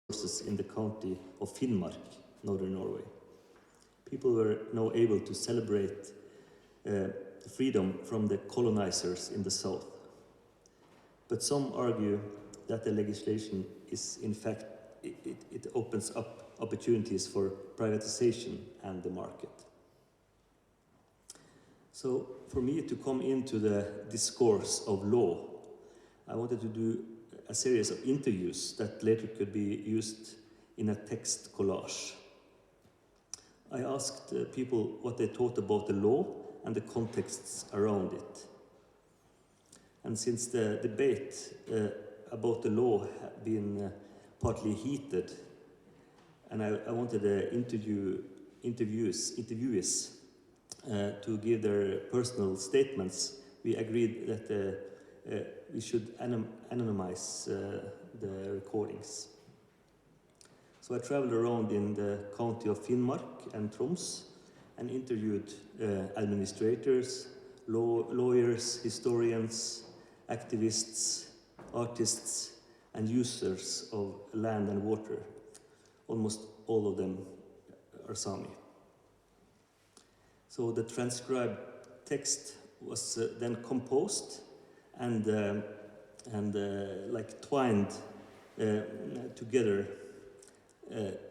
in the county of Finnmark, northern Norway. People were now able to celebrate freedom from the colonizers in the south. But some argue that the legislation is, in fact, it opens up opportunities for privatization and the market. So for me to come into the discourse of law, I wanted to do a series of interviews that later could be used in a text collage. I asked people what they thought about the law and the contexts around it. And since the debate about the law had been partly heated, and I wanted interviewees to give their personal statements, we agreed that we should anonymize the recordings. So I traveled around in the county of Finnmark and Troms and interviewed administrators, lawyers, historians, activists, artists, and users of land and water. Almost all of them are Sami. So the transcribed text was then composed and like twined together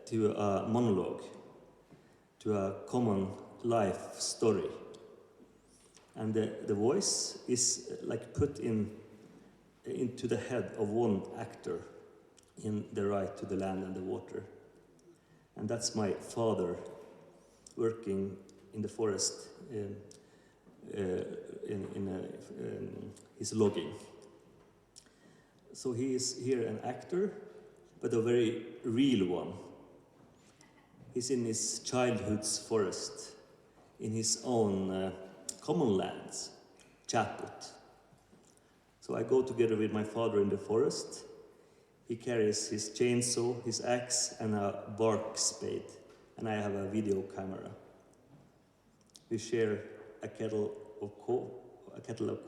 to a monologue, to a common life story. And the voice is like put into the head of one actor in the right to the land and the water. And that's my father working in the forest his logging. So he is here an actor, but a very real one. He's in his childhood's forest, in his own common lands, Chaput. So I go together with my father in the forest. He carries his chainsaw, his axe, and a bark spade, and I have a video camera. We share a kettle of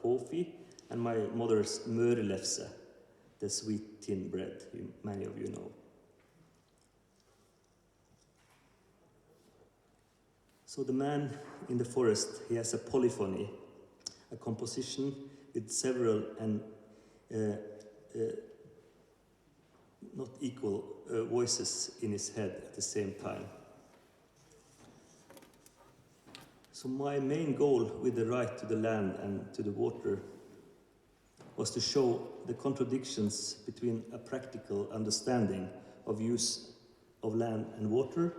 coffee and my mother's mørelefse, the sweet thin bread many of you know. So the man in the forest, he has a polyphony, a composition with several and not equal voices in his head at the same time. So my main goal with the right to the land and to the water was to show the contradictions between a practical understanding of use of land and water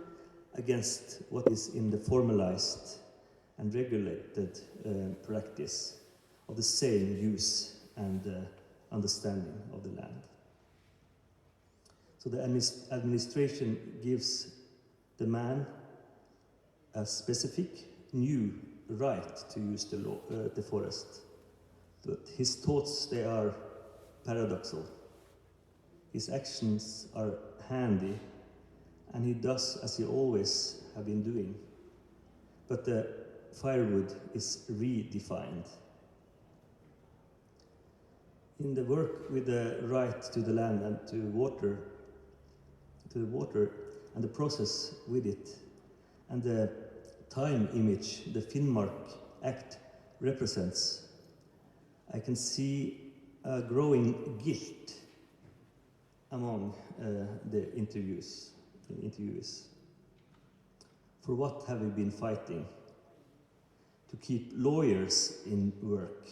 against what is in the formalized and regulated practice of the same use and understanding of the land. So the administration gives the man a specific new right to use the forest. But his thoughts, they are paradoxal. His actions are handy, and he does as he always have been doing. But the firewood is redefined. In the work with the right to the land and to the water and the process with it, and the time image the Finnmark Act represents, I can see a growing guilt among the interviewees. For what have we been fighting? To keep lawyers in work?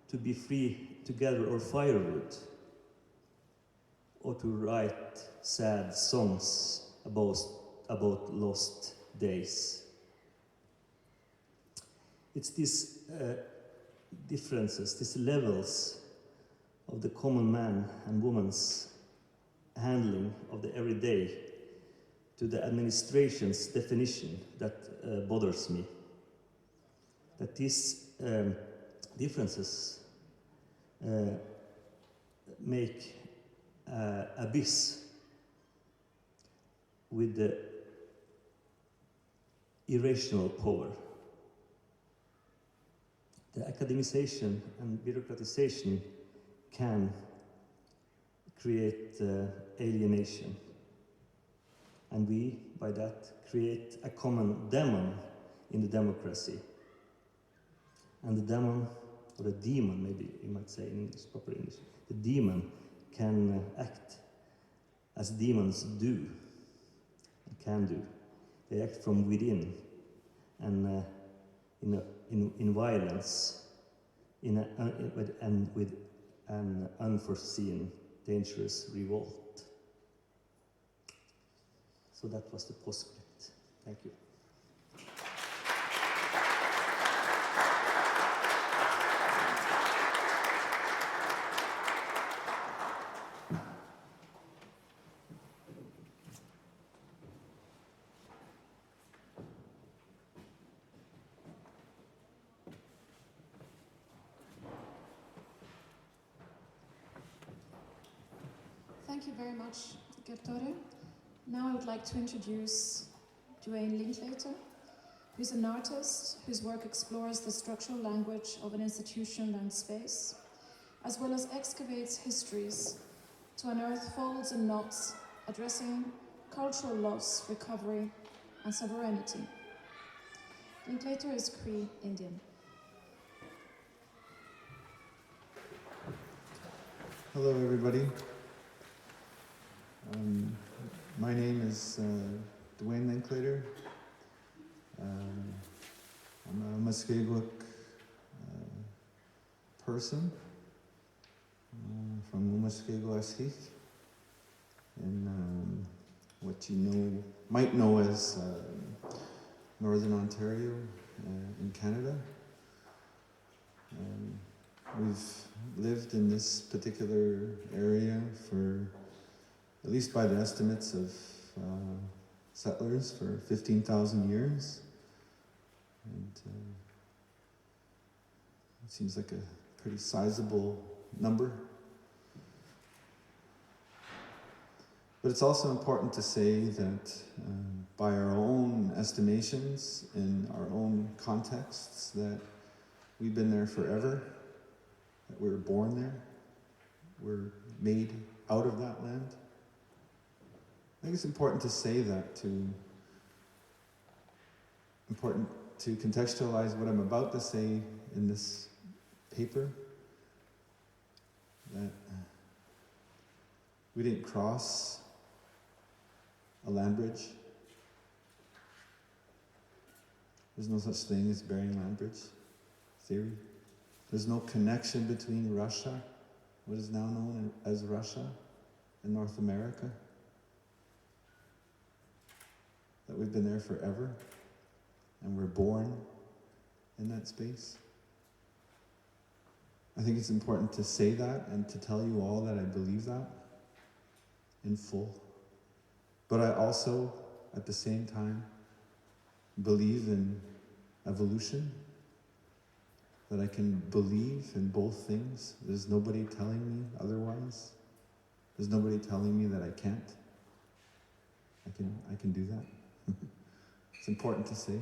To be free to gather our firewood? Or to write sad songs about lost days? It's these differences, these levels of the common man and woman's handling of the everyday to the administration's definition that bothers me. That these differences make abyss with the irrational power. The academization and bureaucratization can create alienation. And we, by that, create a common demon in the democracy. And the demon, or the demon maybe you might say in English, proper English, the demon can act as demons do, and can do. They act from within, and in violence, and with an unforeseen, dangerous revolt. So that was the postscript. Thank you. Thank you very much, Geir Tore. Now I would like to introduce Duane Linklater, who's an artist whose work explores the structural language of an institution and space, as well as excavates histories to unearth folds and knots addressing cultural loss, recovery, and sovereignty. Linklater is Cree Indian. Hello, everybody. My name is Duane Linklater. I'm a Muskegee person from Muskegee in what you might know as Northern Ontario in Canada. We've lived in this particular area for, at least by the estimates of settlers, for 15,000 years. And it seems like a pretty sizable number. But it's also important to say that by our own estimations, in our own contexts, that we've been there forever, that we were born there, we're made out of that land. I think it's important to say that, important to contextualize what I'm about to say in this paper, that we didn't cross a land bridge. There's no such thing as Bering Land Bridge theory. There's no connection between Russia, what is now known as Russia, and North America. That we've been there forever, and we're born in that space. I think it's important to say that and to tell you all that I believe that in full. But I also, at the same time, believe in evolution, that I can believe in both things. There's nobody telling me otherwise. There's nobody telling me that I can't. I can do that. It's important to say.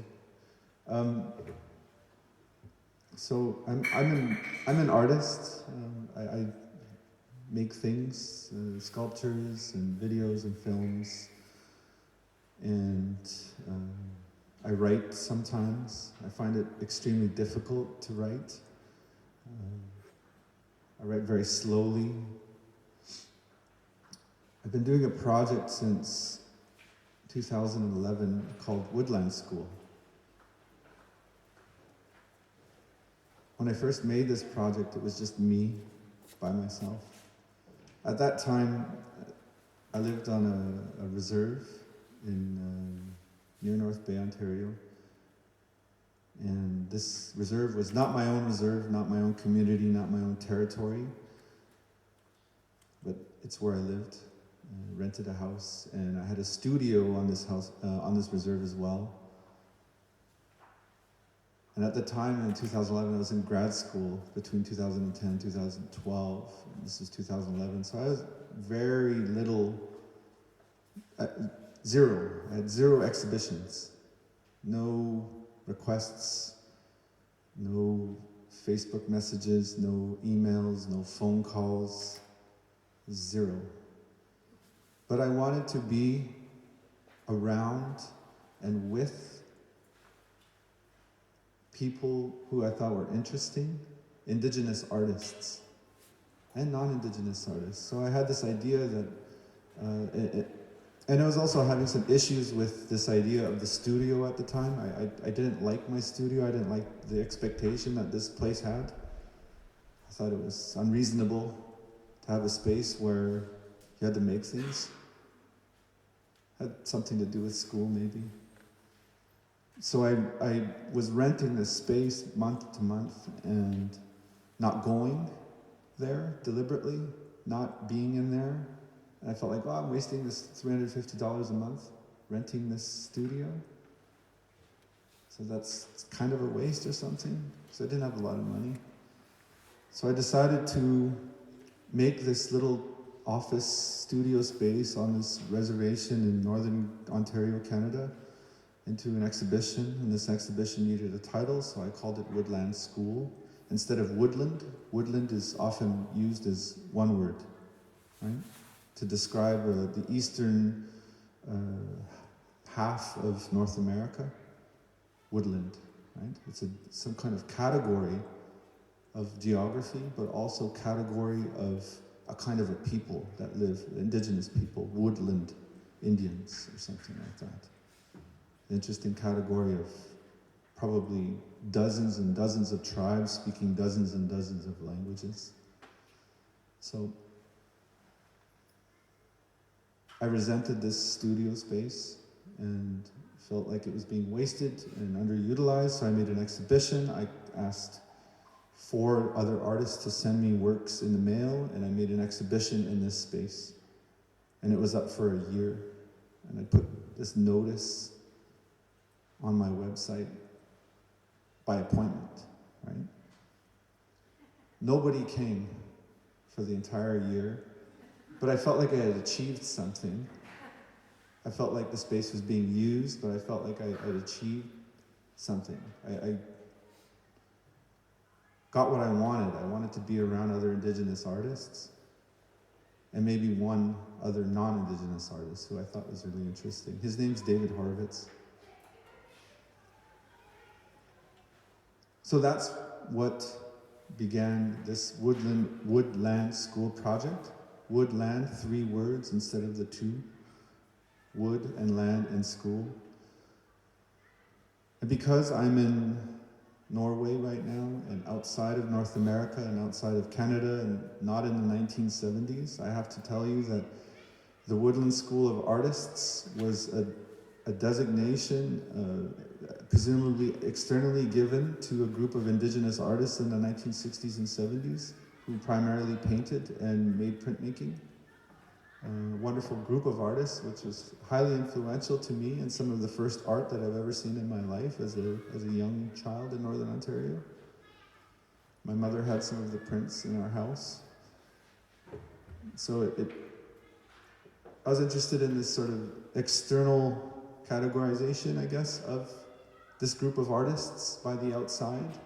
So I'm an artist. I make things, sculptures and videos and films, and I write sometimes. I find it extremely difficult to write. I write very slowly. I've been doing a project since 2011 called Woodland School. When I first made this project, it was just me by myself. At that time, I lived on a reserve in near North Bay, Ontario. And this reserve was not my own reserve, not my own community, not my own territory, but it's where I lived. I rented a house, and I had a studio on this house, on this reserve as well. And at the time, in 2011, I was in grad school between 2010 and 2012. This is 2011, so I was very little, zero. I had zero exhibitions, no requests, no Facebook messages, no emails, no phone calls. Zero. But I wanted to be around and with people who I thought were interesting, indigenous artists and non-indigenous artists. So I had this idea that, and I was also having some issues with this idea of the studio at the time. I didn't like my studio. I didn't like the expectation that this place had. I thought it was unreasonable to have a space where you had to make things. Had something to do with school, maybe. So I was renting this space month to month and not going there deliberately, not being in there. And I felt like, oh, I'm wasting this $350 a month renting this studio. So that's kind of a waste or something, because I didn't have a lot of money. So I decided to make this little office studio space on this reservation in northern Ontario, Canada, into an exhibition, and this exhibition needed a title, so I called it Woodland School. Instead of woodland, woodland is often used as one word, right? To describe the eastern half of North America, woodland, right? It's some kind of category of geography, but also category of a kind of a people that live, indigenous people, woodland Indians or something like that. Interesting category of probably dozens and dozens of tribes speaking dozens and dozens of languages. So I resented this studio space and felt like it was being wasted and underutilized, so I made an exhibition. I asked 4 other artists to send me works in the mail, and I made an exhibition in this space. And it was up for a year. And I put this notice on my website by appointment, right? Nobody came for the entire year, but I felt like I had achieved something. I felt like the space was being used, but I felt like I'd achieved something. I got what I wanted. I wanted to be around other indigenous artists, and maybe one other non-indigenous artist who I thought was really interesting. His name's David Horowitz. So that's what began this Woodland School project. Woodland, 3 words instead of the 2. Wood and land and school. And because I'm in Norway right now, and outside of North America and outside of Canada, and not in the 1970s, I have to tell you that the Woodland School of Artists was a designation, presumably externally given to a group of indigenous artists in the 1960s and 70s, who primarily painted and made printmaking. A wonderful group of artists, which was highly influential to me and some of the first art that I've ever seen in my life as a young child in Northern Ontario. My mother had some of the prints in our house. So I was interested in this sort of external categorization, I guess, of this group of artists by the outside.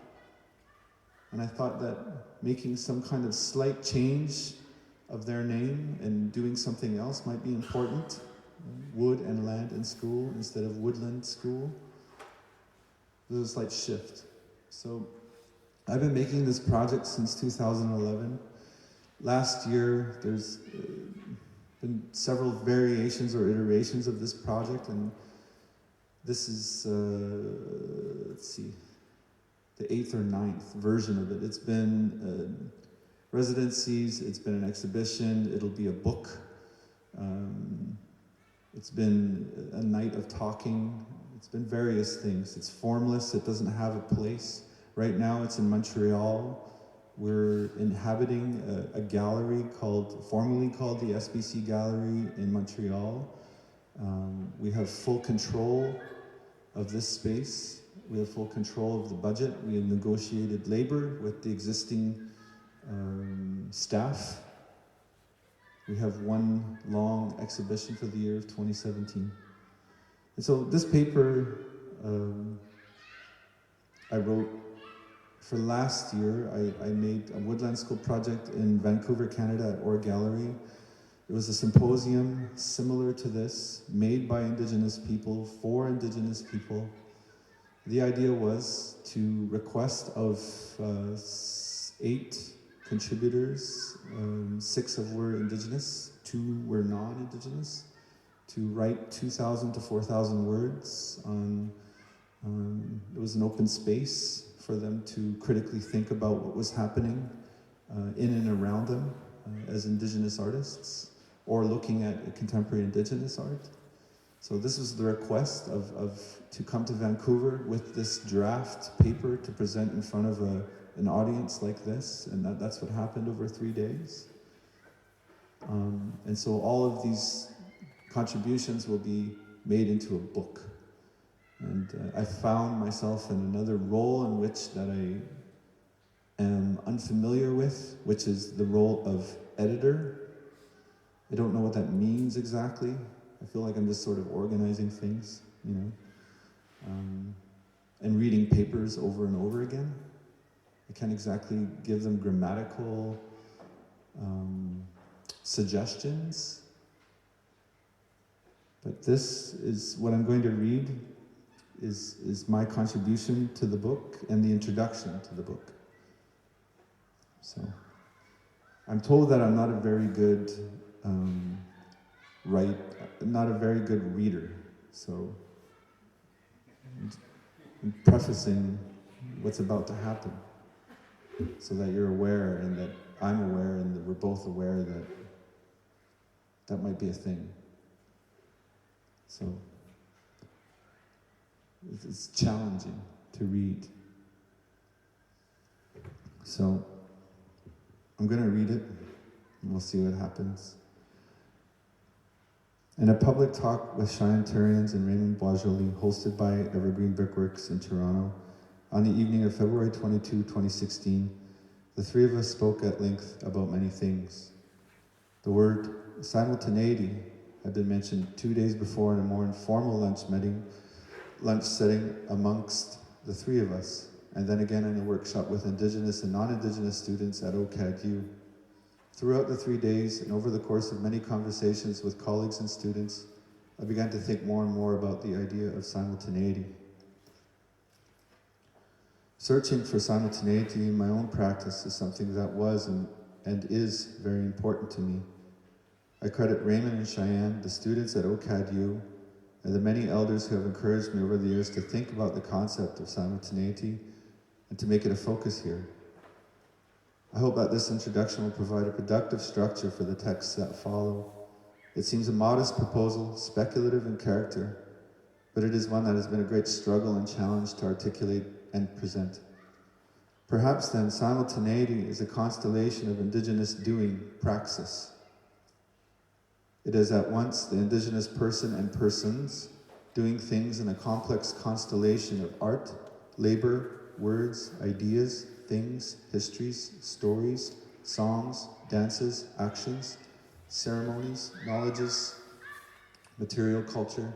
And I thought that making some kind of slight change of their name and doing something else might be important. Wood and land and school instead of woodland school. There's a slight shift. So I've been making this project since 2011. Last year, there's been several variations or iterations of this project, and this is, let's see, the 8th or 9th version of it. It's been residencies, it's been an exhibition, it'll be a book. It's been a night of talking. It's been various things. It's formless, it doesn't have a place. Right now it's in Montreal. We're inhabiting a gallery formerly called the SBC Gallery in Montreal. We have full control of this space. We have full control of the budget. We have negotiated labor with the existing staff. We have one long exhibition for the year of 2017. And so this paper I wrote for last year, I made a woodland school project in Vancouver, Canada at Or Gallery. It was a symposium similar to this, made by Indigenous people, for Indigenous people. The idea was to request of 8 contributors, 6 of were Indigenous, 2 were non-Indigenous, to write 2,000 to 4,000 words on, it was an open space for them to critically think about what was happening in and around them as Indigenous artists, or looking at contemporary Indigenous art. So this was the request to come to Vancouver with this draft paper to present in front of an audience like this, and that's what happened over 3 days. And so all of these contributions will be made into a book. And I found myself in another role in which that I am unfamiliar with, which is the role of editor. I don't know what that means exactly. I feel like I'm just sort of organizing things, you know, and reading papers over and over again. I can't exactly give them grammatical suggestions. But this is what I'm going to read is my contribution to the book and the introduction to the book. So, I'm told that I'm not a very good not a very good reader, so I'm prefacing what's about to happen so that you're aware and that I'm aware and that we're both aware that that might be a thing. So it's challenging to read. So I'm going to read it and we'll see what happens. In a public talk with Cheyenne Turians and Raymond Boisjoli, hosted by Evergreen Brickworks in Toronto, on the evening of February 22, 2016, the three of us spoke at length about many things. The word simultaneity had been mentioned 2 days before in a more informal lunch setting amongst the three of us, and then again in a workshop with Indigenous and non-Indigenous students at OCADU. Throughout the 3 days and over the course of many conversations with colleagues and students, I began to think more and more about the idea of simultaneity. Searching for simultaneity in my own practice is something that was and is very important to me. I credit Raymond and Cheyenne, the students at OCADU, and the many elders who have encouraged me over the years to think about the concept of simultaneity and to make it a focus here. I hope that this introduction will provide a productive structure for the texts that follow. It seems a modest proposal, speculative in character, but it is one that has been a great struggle and challenge to articulate and present. Perhaps then, simultaneity is a constellation of Indigenous doing praxis. It is at once the Indigenous person and persons doing things in a complex constellation of art, labor, words, ideas, things, histories, stories, songs, dances, actions, ceremonies, knowledges, material culture,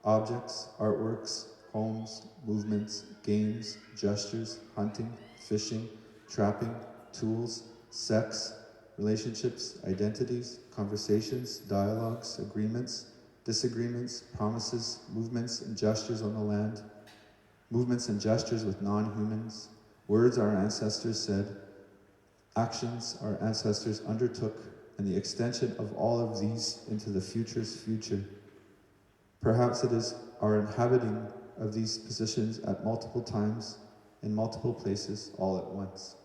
objects, artworks, homes, movements, games, gestures, hunting, fishing, trapping, tools, sex, relationships, identities, conversations, dialogues, agreements, disagreements, promises, movements and gestures on the land, movements and gestures with non-humans, words our ancestors said, actions our ancestors undertook, and the extension of all of these into the future's future. Perhaps it is our inhabiting of these positions at multiple times, in multiple places, all at once.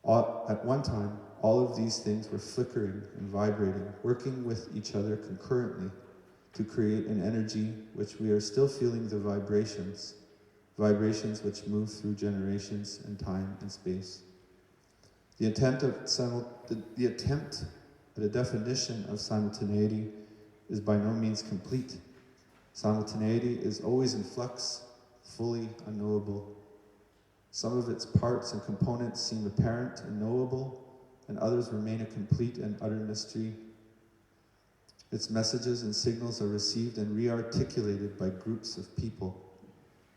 At one time, all of these things were flickering and vibrating, working with each other concurrently to create an energy which we are still feeling the vibrations which move through generations and time and space. The attempt at a definition of simultaneity is by no means complete. Simultaneity is always in flux, fully unknowable. Some of its parts and components seem apparent and knowable, and others remain a complete and utter mystery. Its messages and signals are received and re-articulated by groups of people.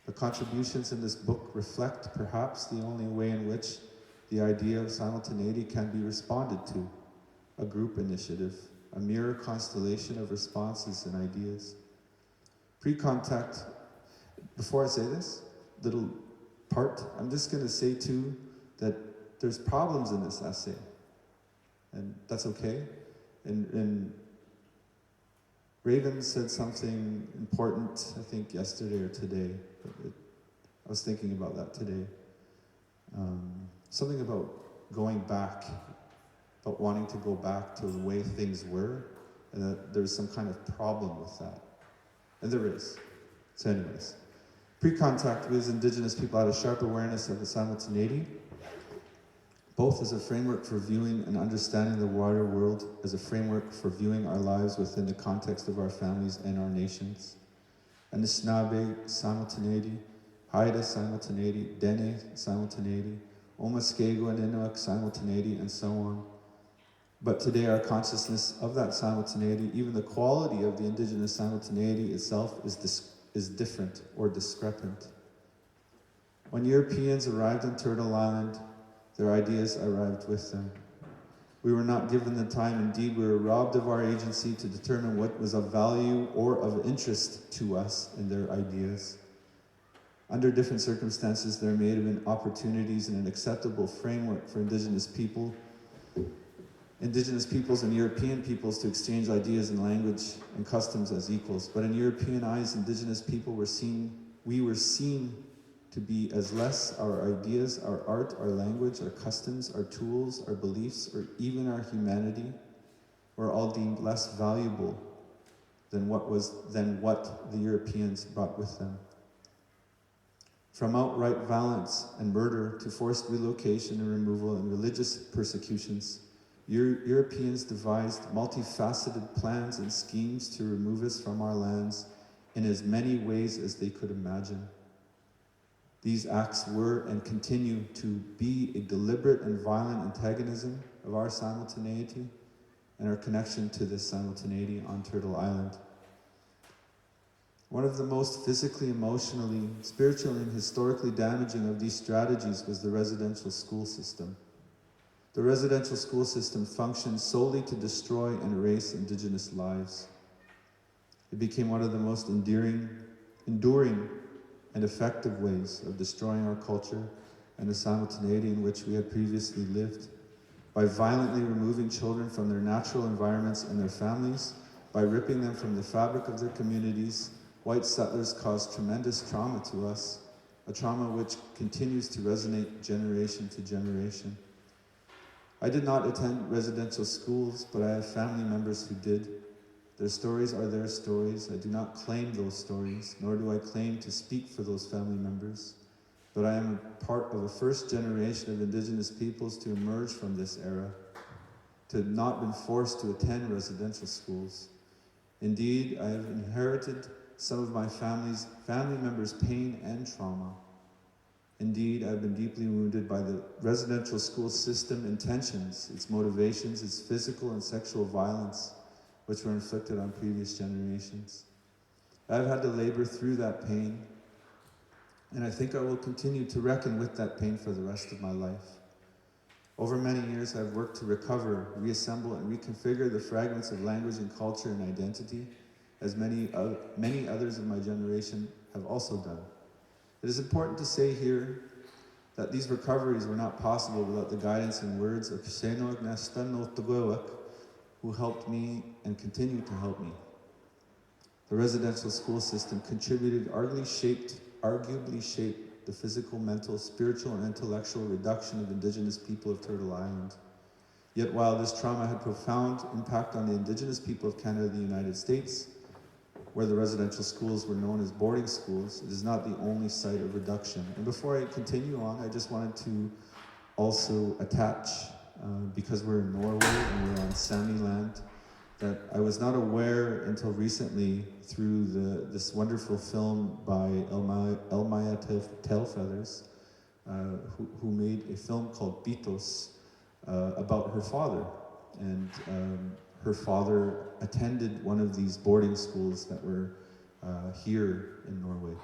The contributions in this book reflect perhaps the only way in which the idea of simultaneity can be responded to, a group initiative, a mirror constellation of responses and ideas. Pre-contact, before I say this little part, I'm just going to say too that there's problems in this essay, and that's okay. And Raven said something important, I think yesterday or today. I was thinking about that today. Something about going back, about wanting to go back to the way things were, and that there's some kind of problem with that. And there is. So anyways, pre-contact with Indigenous people had a sharp awareness of the simultaneity, both as a framework for viewing and understanding the wider world, as a framework for viewing our lives within the context of our families and our nations. Anishinaabe simultaneity, Haida simultaneity, Dene simultaneity, Omuskego and Innuit simultaneity, and so on. But today our consciousness of that simultaneity, even the quality of the Indigenous simultaneity itself, is different or discrepant. When Europeans arrived on Turtle Island, their ideas arrived with them. We were not given the time, indeed we were robbed of our agency to determine what was of value or of interest to us in their ideas. Under different circumstances, there may have been opportunities and an acceptable framework for Indigenous peoples and European peoples to exchange ideas and language and customs as equals. But in European eyes, Indigenous people we were seen to be as less our ideas, our art, our language, our customs, our tools, our beliefs, or even our humanity were all deemed less valuable than what the Europeans brought with them. From outright violence and murder to forced relocation and removal and religious persecutions, Europeans devised multifaceted plans and schemes to remove us from our lands in as many ways as they could imagine. These acts were and continue to be a deliberate and violent antagonism of our simultaneity and our connection to this simultaneity on Turtle Island. One of the most physically, emotionally, spiritually, and historically damaging of these strategies was the residential school system. The residential school system functioned solely to destroy and erase Indigenous lives. It became one of the most enduring and effective ways of destroying our culture and the simultaneity in which we had previously lived, by violently removing children from their natural environments and their families, by ripping them from the fabric of their communities. White settlers caused tremendous trauma to us, a trauma which continues to resonate generation to generation. I did not attend residential schools, but I have family members who did. Their stories are their stories. I do not claim those stories, nor do I claim to speak for those family members, but I am a part of a first generation of Indigenous peoples to emerge from this era, to have not been forced to attend residential schools. Indeed, I have inherited some of my family members' pain and trauma. Indeed, I've been deeply wounded by the residential school system intentions, its motivations, its physical and sexual violence, which were inflicted on previous generations. I've had to labor through that pain, and I think I will continue to reckon with that pain for the rest of my life. Over many years, I've worked to recover, reassemble, and reconfigure the fragments of language and culture and identity, as many others of my generation have also done. It is important to say here that these recoveries were not possible without the guidance and words of Kseno Gnastan Otogowak, who helped me and continue to help me. The residential school system contributed, arguably shaped the physical, mental, spiritual, and intellectual reduction of Indigenous people of Turtle Island. Yet while this trauma had profound impact on the Indigenous people of Canada and the United States, where the residential schools were known as boarding schools, it is not the only site of reduction. And before I continue on, I just wanted to also attach, because we're in Norway and we're on Sami land, that I was not aware until recently through this wonderful film by Elmaya Tailfeathers, who made a film called Bitos about her father. And her father attended one of these boarding schools that were here in Norway.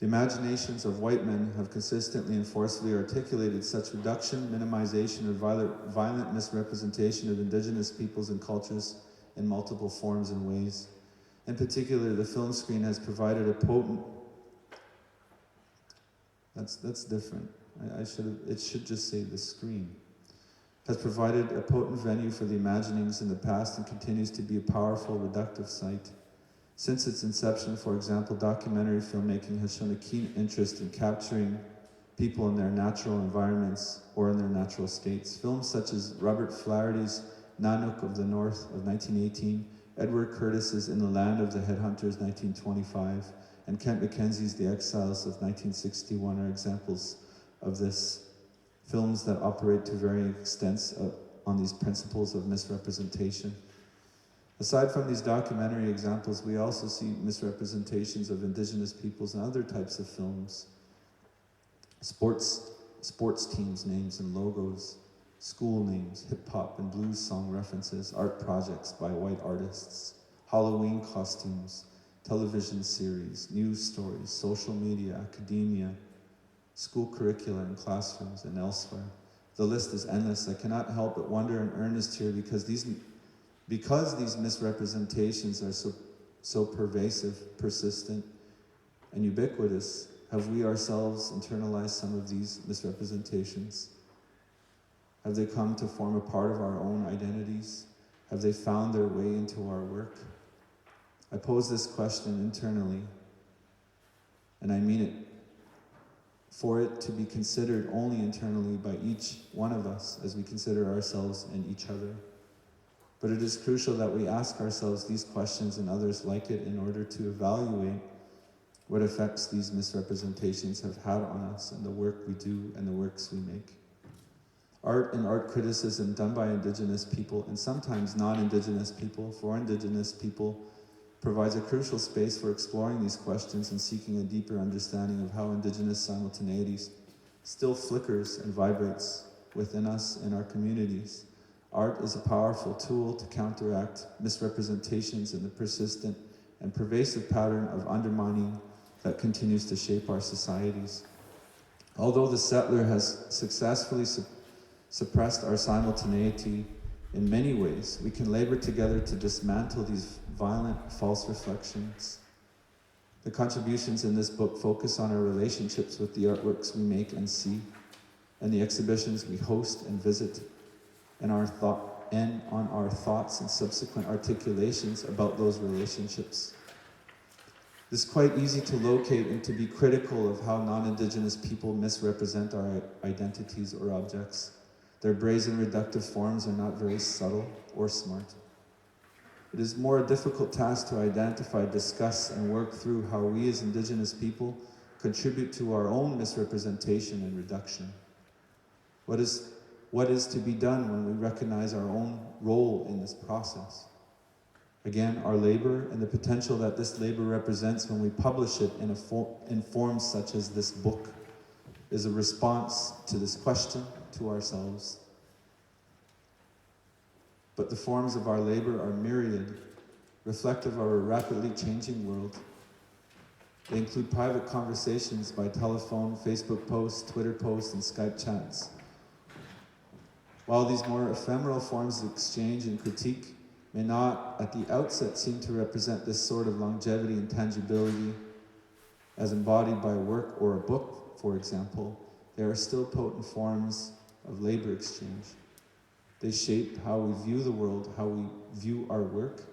The imaginations of white men have consistently and forcefully articulated such reduction, minimization, or violent misrepresentation of indigenous peoples and cultures in multiple forms and ways. In particular, the film screen has provided a potent... That's different. It should just say the screen. Has provided a potent venue for the imaginings in the past and continues to be a powerful reductive site. Since its inception, for example, documentary filmmaking has shown a keen interest in capturing people in their natural environments or in their natural states. Films such as Robert Flaherty's Nanook of the North of 1918, Edward Curtis's In the Land of the Headhunters 1925, and Kent Mackenzie's The Exiles of 1961 are examples of this. Films that operate to varying extents on these principles of misrepresentation. Aside from these documentary examples, we also see misrepresentations of indigenous peoples and other types of films. Sports teams' names and logos, school names, hip-hop and blues song references, art projects by white artists, Halloween costumes, television series, news stories, social media, academia, school curricula in classrooms and elsewhere. The list is endless. I cannot help but wonder in earnest here because these misrepresentations are so pervasive, persistent, and ubiquitous, have we ourselves internalized some of these misrepresentations? Have they come to form a part of our own identities? Have they found their way into our work? I pose this question internally, and I mean it, for it to be considered only internally by each one of us as we consider ourselves and each other. But it is crucial that we ask ourselves these questions and others like it in order to evaluate what effects these misrepresentations have had on us and the work we do and the works we make. Art and art criticism done by Indigenous people and sometimes non-Indigenous people for Indigenous people provides a crucial space for exploring these questions and seeking a deeper understanding of how Indigenous simultaneity still flickers and vibrates within us and our communities. Art is a powerful tool to counteract misrepresentations in the persistent and pervasive pattern of undermining that continues to shape our societies. Although the settler has successfully suppressed our simultaneity in many ways, we can labor together to dismantle these violent, false reflections. The contributions in this book focus on our relationships with the artworks we make and see, and the exhibitions we host and visit, and on our thoughts and subsequent articulations about those relationships. It's quite easy to locate and to be critical of how non-Indigenous people misrepresent our identities or objects. Their brazen reductive forms are not very subtle or smart. It is more a difficult task to identify, discuss, and work through how we as Indigenous people contribute to our own misrepresentation and reduction. What is to be done when we recognize our own role in this process? Again, our labor and the potential that this labor represents when we publish it in forms such as this book is a response to this question to ourselves. But the forms of our labor are myriad, reflective of our rapidly changing world. They include private conversations by telephone, Facebook posts, Twitter posts, and Skype chats. While these more ephemeral forms of exchange and critique may not at the outset seem to represent this sort of longevity and tangibility as embodied by a work or a book, for example, they are still potent forms of labor exchange. They shape how we view the world, how we view our work,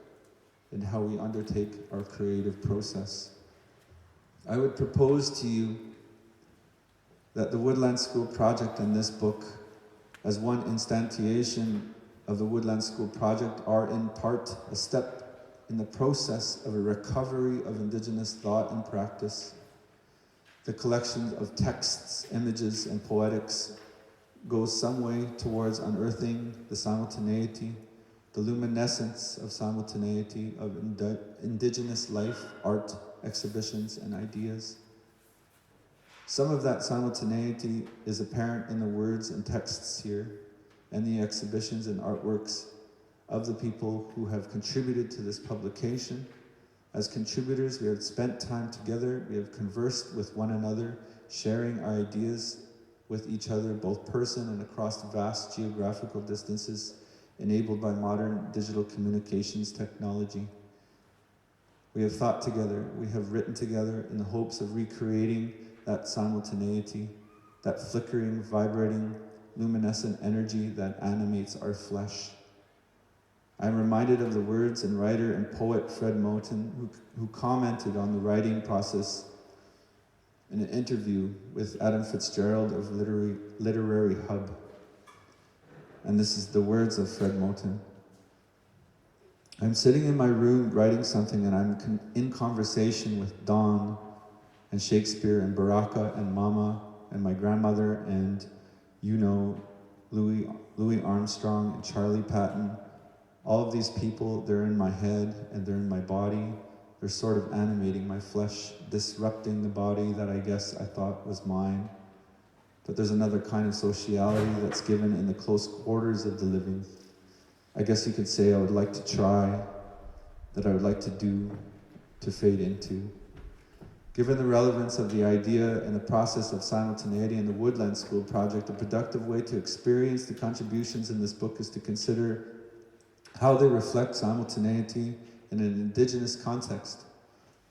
and how we undertake our creative process. I would propose to you that the Woodland School project in this book, as one instantiation of the Woodland School project, are in part a step in the process of a recovery of Indigenous thought and practice. The collection of texts, images, and poetics goes some way towards unearthing the simultaneity, the luminescence of simultaneity of Indigenous life, art, exhibitions, and ideas. Some of that simultaneity is apparent in the words and texts here, and the exhibitions and artworks of the people who have contributed to this publication, As contributors, we have spent time together, we have conversed with one another, sharing our ideas with each other, both person and across vast geographical distances, enabled by modern digital communications technology. We have thought together, we have written together in the hopes of recreating that simultaneity, that flickering, vibrating, luminescent energy that animates our flesh. I'm reminded of the words and writer and poet Fred Moten, who commented on the writing process in an interview with Adam Fitzgerald of Literary Hub. And this is the words of Fred Moten. I'm sitting in my room writing something, and I'm in conversation with Dawn and Shakespeare and Baraka and Mama and my grandmother and, Louis Armstrong and Charlie Patton. All of these people, they're in my head and they're in my body. They're sort of animating my flesh, disrupting the body that I guess I thought was mine. But there's another kind of sociality that's given in the close quarters of the living. I guess you could say I would like to try, that I would like to do, to fade into. Given the relevance of the idea and the process of simultaneity in the Woodland School project, a productive way to experience the contributions in this book is to consider how they reflect simultaneity in an Indigenous context.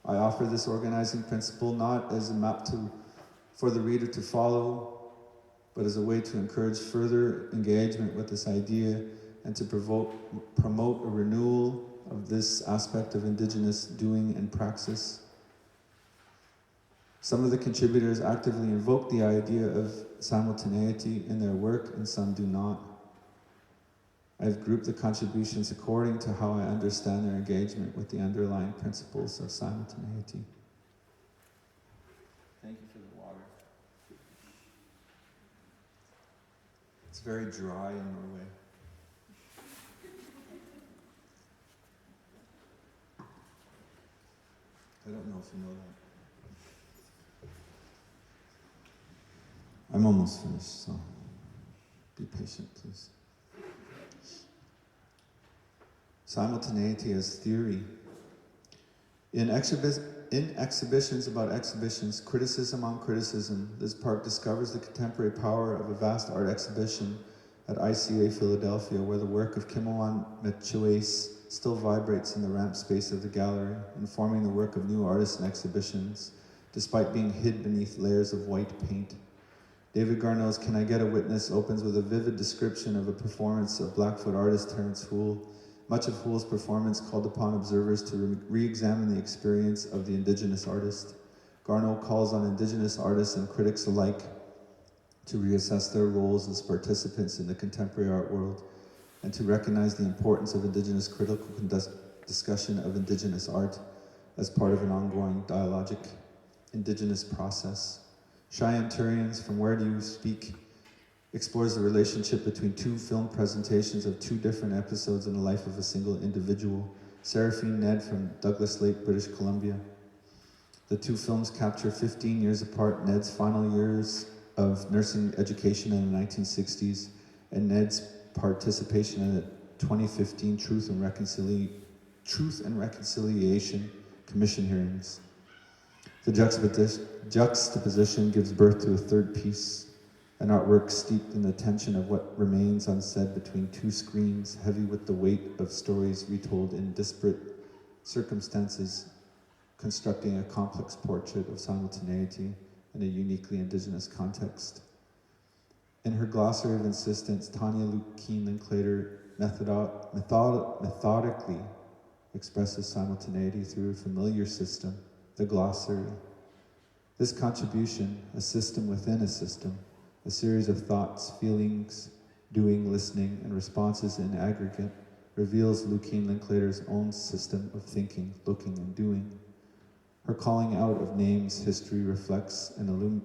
I offer this organizing principle not as a map for the reader to follow, but as a way to encourage further engagement with this idea and to promote a renewal of this aspect of Indigenous doing and praxis. Some of the contributors actively invoke the idea of simultaneity in their work, and some do not. I've grouped the contributions according to how I understand their engagement with the underlying principles of simultaneity. Thank you for the water. It's very dry in Norway. I don't know if you know that. I'm almost finished, so be patient, please. Simultaneity as theory. In exhibitions about exhibitions, criticism on criticism, this part discovers the contemporary power of a vast art exhibition at ICA Philadelphia, where the work of Kimoan Mechues still vibrates in the ramp space of the gallery, informing the work of new artists and exhibitions, despite being hid beneath layers of white paint. David Garneau's Can I Get a Witness opens with a vivid description of a performance of Blackfoot artist Terence Houle. Much of Hoole's performance called upon observers to re-examine the experience of the Indigenous artist. Garneau calls on Indigenous artists and critics alike to reassess their roles as participants in the contemporary art world and to recognize the importance of Indigenous critical discussion of Indigenous art as part of an ongoing dialogic Indigenous process. Cheyenne Turian's From Where Do You Speak explores the relationship between two film presentations of two different episodes in the life of a single individual, Seraphine Ned from Douglas Lake, British Columbia. The two films capture 15 years apart Ned's final years of nursing education in the 1960s and Ned's participation in the 2015 Truth and Reconciliation Commission hearings. The juxtaposition gives birth to a third piece, an artwork steeped in the tension of what remains unsaid between two screens, heavy with the weight of stories retold in disparate circumstances, constructing a complex portrait of simultaneity in a uniquely Indigenous context. In her glossary of insistence, Tanya Lukeen Linklater methodically expresses simultaneity through a familiar system, the glossary. This contribution, a system within a system, a series of thoughts, feelings, doing, listening, and responses in aggregate, reveals Lukeen Linklater's own system of thinking, looking, and doing. Her calling out of names, history reflects and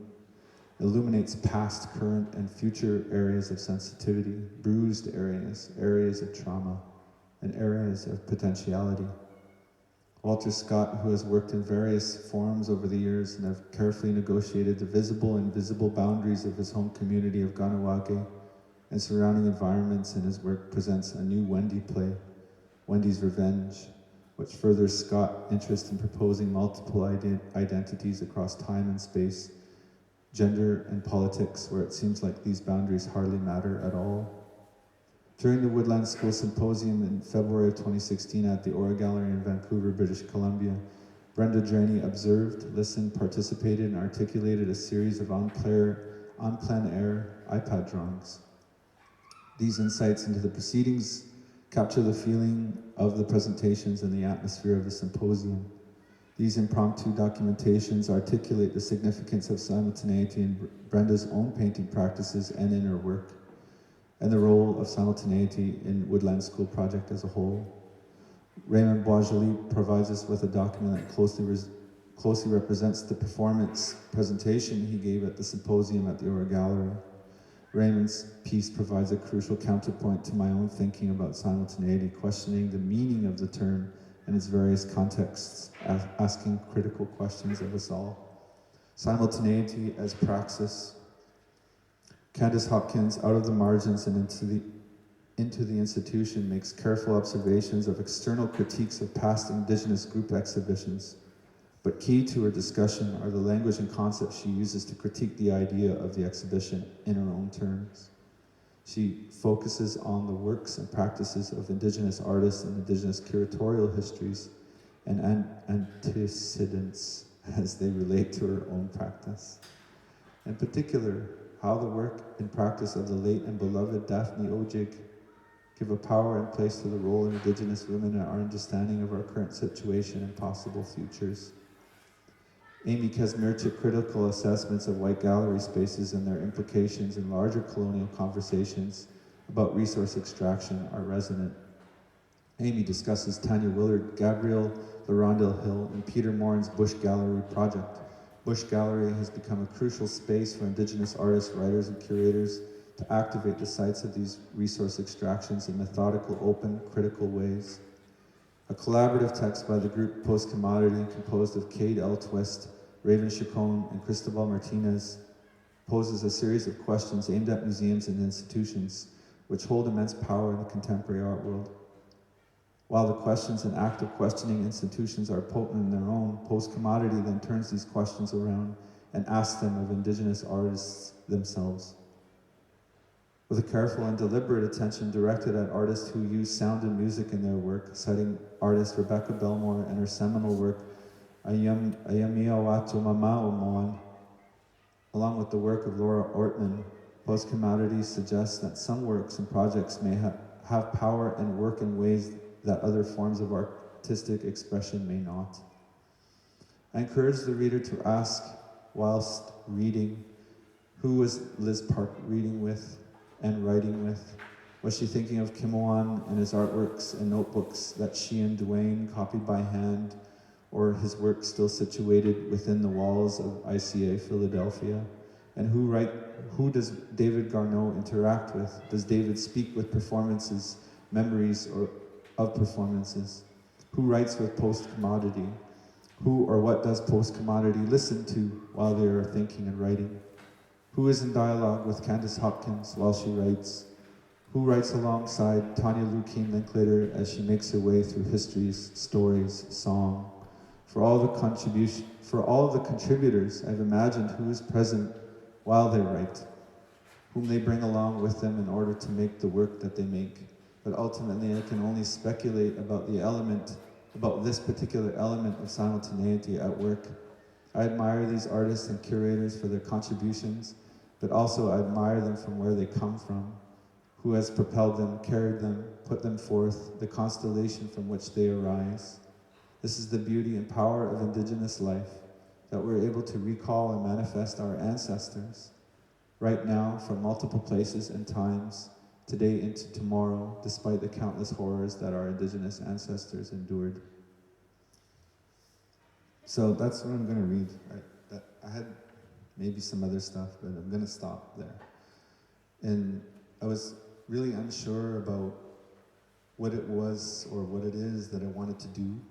illuminates past, current, and future areas of sensitivity, bruised areas, areas of trauma, and areas of potentiality. Walter Scott, who has worked in various forums over the years and have carefully negotiated the visible and invisible boundaries of his home community of Ganawage and surrounding environments in his work, presents a new Wendy play, Wendy's Revenge, which furthers Scott's interest in proposing multiple identities across time and space, gender and politics, where it seems like these boundaries hardly matter at all. During the Woodland School Symposium in February of 2016 at the Aura Gallery in Vancouver, British Columbia, Brenda Draney observed, listened, participated, and articulated a series of en plein air iPad drawings. These insights into the proceedings capture the feeling of the presentations and the atmosphere of the symposium. These impromptu documentations articulate the significance of simultaneity in Brenda's own painting practices and in her work, and the role of simultaneity in Woodland School project as a whole. Raymond Boisjoli provides us with a document that closely represents the performance presentation he gave at the symposium at the Aura Gallery. Raymond's piece provides a crucial counterpoint to my own thinking about simultaneity, questioning the meaning of the term and its various contexts, asking critical questions of us all. Simultaneity as praxis. Candace Hopkins, Out of the Margins and into the Institution, makes careful observations of external critiques of past Indigenous group exhibitions, but key to her discussion are the language and concepts she uses to critique the idea of the exhibition in her own terms. She focuses on the works and practices of Indigenous artists and Indigenous curatorial histories and antecedents as they relate to her own practice. In particular, how the work and practice of the late and beloved Daphne Ojig give a power and place to the role of Indigenous women in our understanding of our current situation and possible futures. Amy Kazmierczyk's critical assessments of white gallery spaces and their implications in larger colonial conversations about resource extraction are resonant. Amy discusses Tanya Willard, Gabrielle Larondel Hill, and Peter Morin's Bush Gallery project. Bush Gallery has become a crucial space for Indigenous artists, writers, and curators to activate the sites of these resource extractions in methodical, open, critical ways. A collaborative text by the group Post Commodity, composed of Cade L. Twist, Raven Chacon, and Cristobal Martinez, poses a series of questions aimed at museums and institutions which hold immense power in the contemporary art world. While the questions and active questioning institutions are potent in their own, Post Commodity then turns these questions around and asks them of Indigenous artists themselves. With a careful and deliberate attention directed at artists who use sound and music in their work, citing artist Rebecca Belmore and her seminal work, Ayamia Watu Mamao Moan, along with the work of Laura Ortman, Post Commodity suggests that some works and projects may have power and work in ways that other forms of artistic expression may not. I encourage the reader to ask, whilst reading, who was Liz Park reading with and writing with? Was she thinking of Kimoan and his artworks and notebooks that she and Duane copied by hand, or his work still situated within the walls of ICA Philadelphia? And who does David Garneau interact with? Does David speak with performances, memories of performances? Who writes with Post Commodity? Who or what does Post Commodity listen to while they are thinking and writing? Who is in dialogue with Candace Hopkins while she writes? Who writes alongside Tanya Lukien Linklater as she makes her way through histories, stories, song? For all the contributors, I've imagined who is present while they write, whom they bring along with them in order to make the work that they make. But ultimately, I can only speculate about this particular element of simultaneity at work. I admire these artists and curators for their contributions, but also I admire them from where they come from, who has propelled them, carried them, put them forth, the constellation from which they arise. This is the beauty and power of Indigenous life, that we're able to recall and manifest our ancestors, right now from multiple places and times, today into tomorrow, despite the countless horrors that our Indigenous ancestors endured. So that's what I'm going to read. I had maybe some other stuff, but I'm going to stop there. And I was really unsure about what it was or what it is that I wanted to do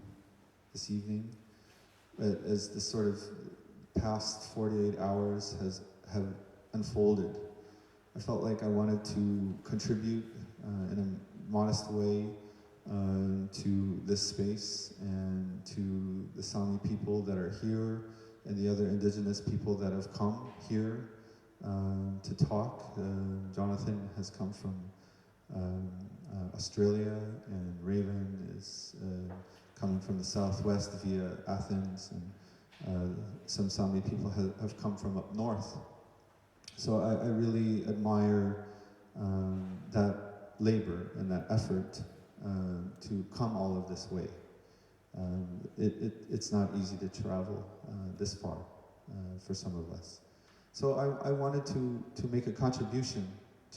this evening. But as the sort of past 48 hours have unfolded, I felt like I wanted to contribute in a modest way to this space and to the Sami people that are here and the other indigenous people that have come here to talk. Jonathan has come from Australia, and Raven is coming from the southwest via Athens, and some Sami people have come from up north. So I really admire that labor and that effort to come all of this way. It's not easy to travel this far for some of us. So I wanted to make a contribution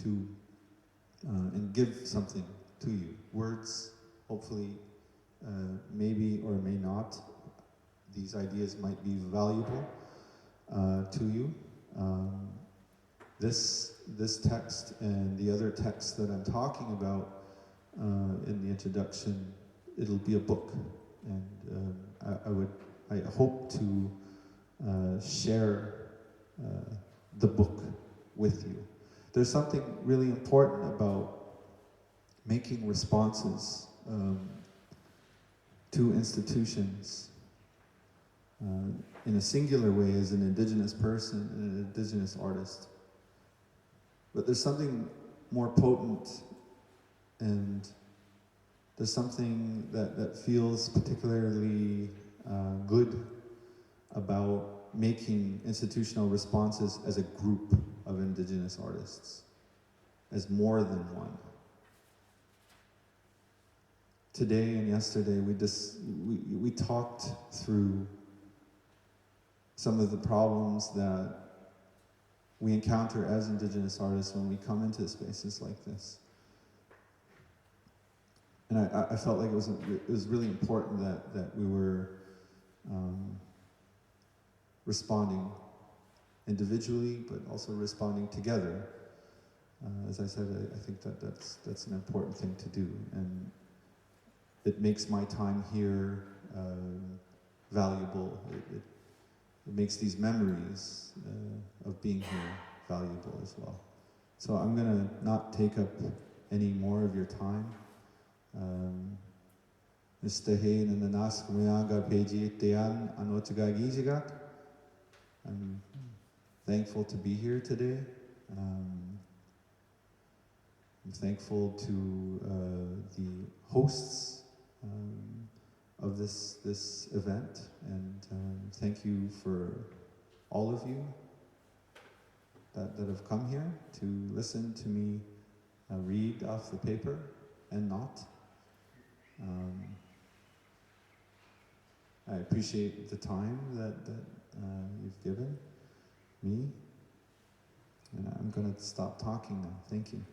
to and give something to you. Words, hopefully, maybe or may not. These ideas might be valuable to you. This text and the other texts that I'm talking about in the introduction, it'll be a book, and I hope to share the book with you. There's something really important about making responses to institutions in a singular way as an indigenous person and an indigenous artist. But there's something more potent, and there's something that feels particularly good about making institutional responses as a group of indigenous artists, as more than one. Today and yesterday, we talked through some of the problems that we encounter as indigenous artists when we come into spaces like this. And I felt like it was really important that we were responding individually, but also responding together. As I said, I think that's an important thing to do, and it makes my time here valuable. It makes these memories of being here valuable as well. So I'm gonna not take up any more of your time. I'm thankful to be here today. I'm thankful to the hosts of this event, and thank you for all of you that have come here to listen to me read off the paper and not. I appreciate the time that you've given me, and I'm going to stop talking now. Thank you.